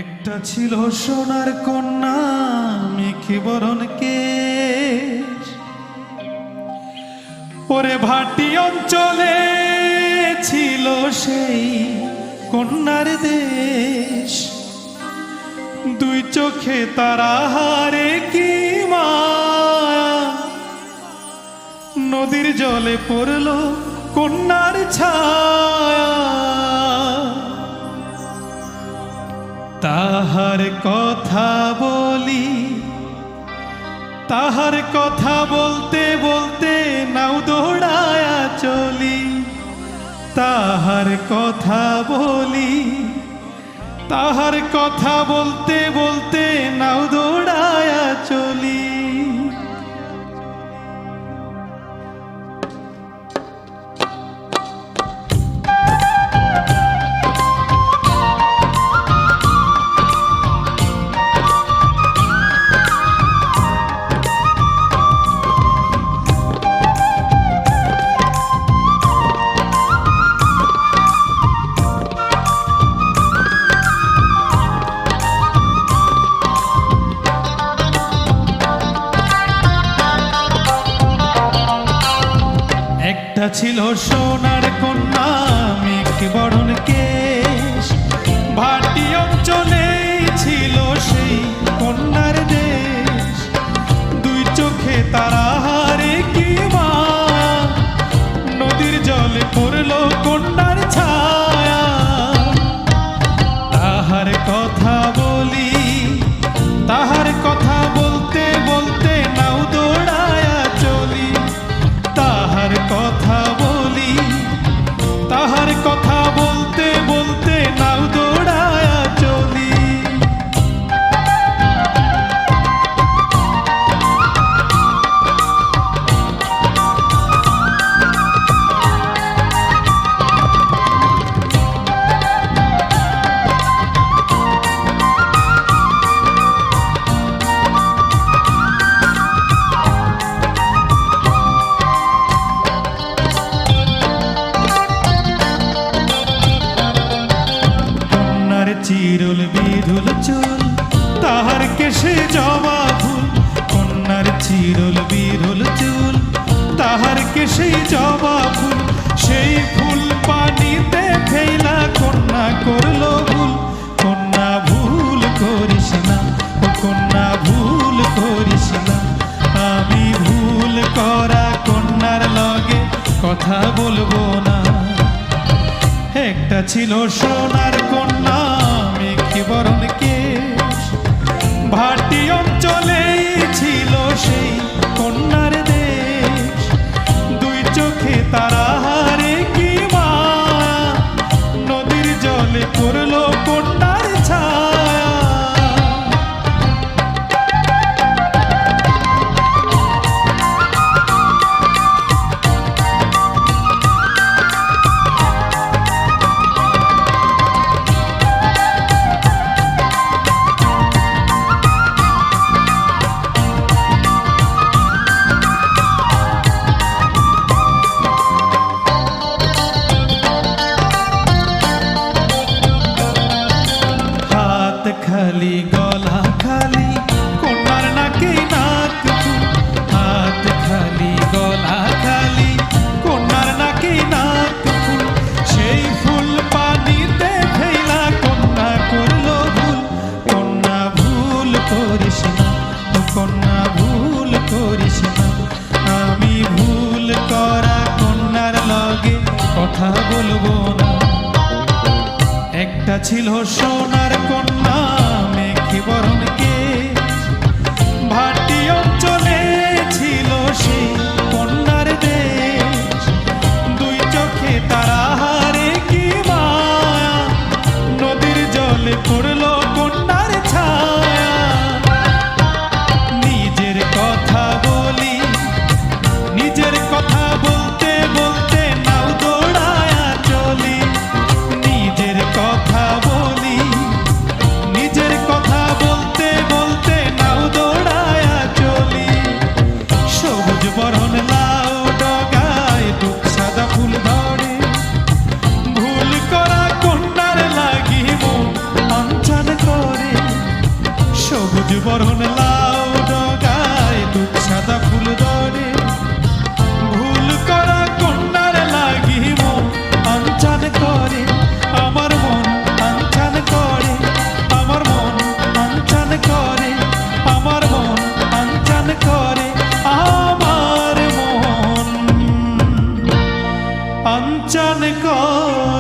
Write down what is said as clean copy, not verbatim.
একটা ছিল সোনার কন্যা মেখে বরণ কেশ, ওরে ভাটি অঞ্চলে ছিল সেই কন্যার দেশ। দুই চোখে তারা হারে কি মায়া, নদীর জলে পড়ল কন্যার ছায়া। তাহার কথা বলি, তাহার কথা বলতে বলতে নাও দৌড়ায়া চলি। তাহার কথা বলি, তাহার কথা বলতে বলতে নাও দৌড়ায়া চলি। একটা ছিল সোনার কন্যা মেখে বরণ কেশ, ভাটি অঞ্চলে ছিল সেই কন্যার দেশ। দুই চোখে তারা হারে কি মায়া, নদীর জলে পড়ল কন্যার ছায়া। তাহার কথা বলি, তাহার কথা বলতে বলতে নাও দৌড়ায়া চলি। তাহার কথা বলি, তাহার কথা বলতে বলতে নাও দৌড়ায়া চলি। চিরুল বিধুল চুল, তাহার কেশে জবা ফুল। কন্যার চিরুল বিধুল চুল, তাহার কেশে জবা ফুল। সেই ফুল পানিতে ফেলা কন্যা করল ভুল। কন্যা ভুল করিস না, ও কন্যা ভুল করিস না। আমি ভুল করা কন্যার লগে কথা বলবো না। একটা ছিল সোনার কন্যা মেখে বরণ কেশ, ভাটি অঞ্চলে ছিল সেই কন্যার দেশ। দুই চোখে তারা হারে কি মায়া, নদীর জলে পড়ল কন্যার ছায়া। খালি গলা খালি কন্যার নাকে নাক ফুল। হাত খালি গলা খালি কন্যার নাকে নাক ফুল। সেই ফুল পানিতে ফেলা কন্যা করল ভুল। কন্যা ভুল করিস না, কন্যা ভুল করিস না। আমি ভুল করা কন্যার লগে কথা বলবো না। একটা ছিল সোনার কন্যা মেখে বরণ কেশ, ভাটি অঞ্চলে ছিল সেই কন্যার দেশ। দুই চোখে তারা হারে কি মায়া, নদীর জলে পড়ল কন্যার ছায়া। নিজের কথা বলি, নিজের কথা বলতে বলতে নাও দৌড়ায়া চলি। নিজের কথা বলি, বরণ লাউ ডগায় দুধ সাদা ফুল ধরে ভুল করা কন্যার লাগি মন আনচান করে আমার মন আনচান করে আমার মন আনচান করে আমার মন আনচান করে আমার মন আনচান করে